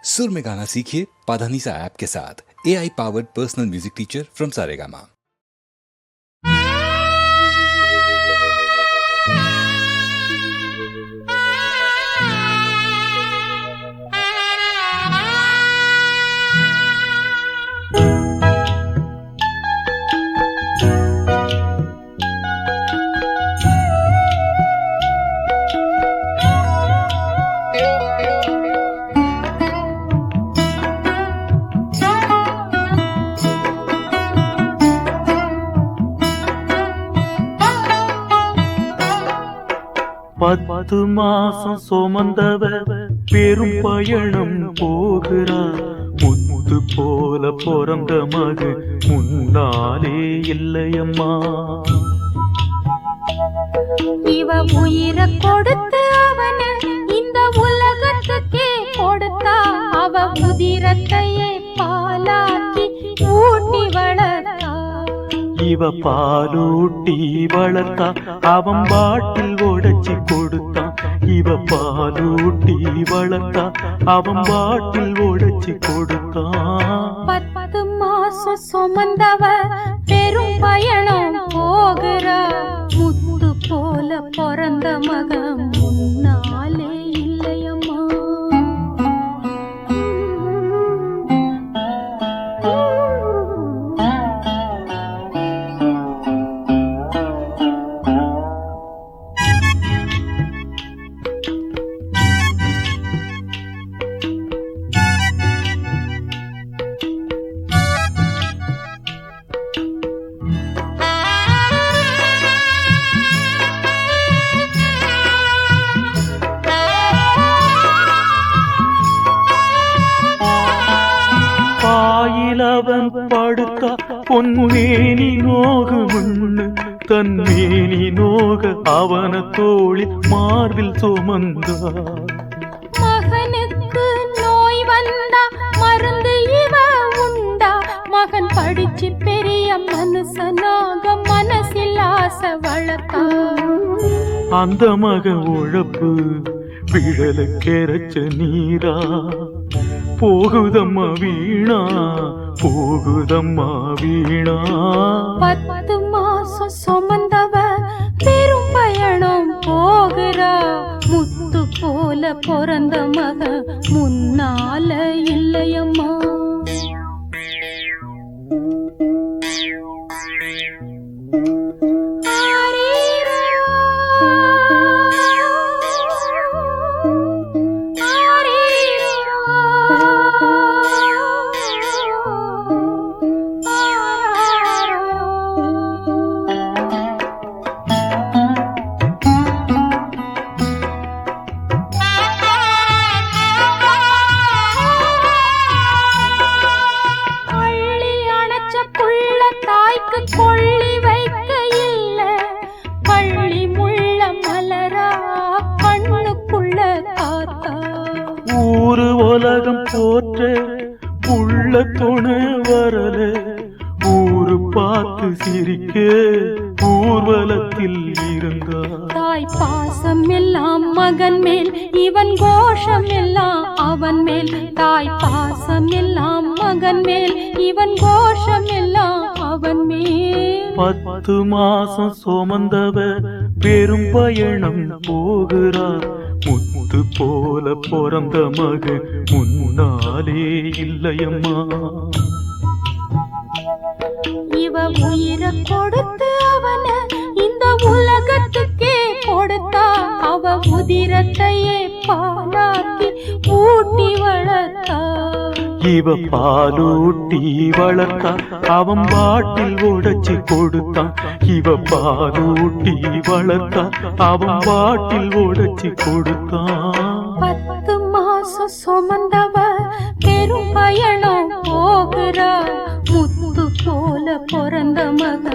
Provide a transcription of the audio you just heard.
सुर में गाना सीखिए पाधानीसा ऐप के साथ। AI powered personal music teacher from Saregama. பத்து மாசம் சுமந்தவ பெரும் பயணம் போகிறார். முத்து போல பிறந்த மக முன்னாலே இல்லையம்மா. இவ உயிரை கொடுத்து அவன இந்த உலகத்துக்கே கொடுத்தா. அவ உதிரத்தையே பாலாக்கி ஊட்டி வளர்த்தா. இவ பாலூட்டி வளர்த்தா, அவன் பாட்டில் உடைச்சி கொடுத்தான். இவ பாலூட்டி வளர்த்தா, அவன் பாட்டில் உடைச்சி கொடுத்தான். 10 மாசம் சுமந்தவ பெரும் பயணம் போகிறா. முத்து போல பிறந்த மகன் முன்னாலே இல்லையம்மா. அவன் படுத்தா பொன்மேனி நோக முன்னு தன்மேனி நோக அவன தோழி மார்பில் சுமந்தா. மகனுக்கு நோய் வந்தா மருந்து இவ உண்டா. மகன் படிச்சு பெரிய மனுஷனாக மனசில் ஆசை வளர்த்தா. அந்த மக உழப்பு விழல கெரச்ச நீரா போகுதம்மா வீணா, போகுதம்மா வீணா. 10 மாசம் சுமந்தவ பெரும் பயணம் போகிறா. முத்து போல பிறந்த மக முன்னால இல்லையம்மா. கொள்ளி வைக்க இல்ல பள்ளி முள்ள மலரா கண்ணுக்குள்ள காத்தா. ஊரு உலகம் போற்ற உள்ள துணை வரல. ஊரு பார்த்து சிரிக்க ஊர்வலத்தில் இருந்தா. தாய் பாசம் எல்லாம் மகன் மேல், இவன் கோஷம் எல்லாம் அவன் மேல். தாய் பாசம் எல்லாம் மகன் மேல், இவன் கோஷம் எல்லாம் அவன் மேல். 10 மாசம் சுமந்தவ பெரும் பயணம் போகிறார். முத்து போல பிறந்த மக முன்னாலே இல்லையம்மா. இவ உயிரை கொடுத்து அவன இந்த உலகத்துக்கே கொடுத்தா. அவ உதிரத்தையே பாலாக்கி ஊட்டி வளர்த்தா. இவ பாலூட்டி வளர்த்தா, அவன் பாட்டில் உடைச்சி கொடுத்தான். இவ பாலூட்டி வளர்த்தா, அவன் பாட்டில் உடைச்சி கொடுத்தான். 10 மாசம் சுமந்தவ பெரும் பயணம் போகிறா. முத்து போல பிறந்த மக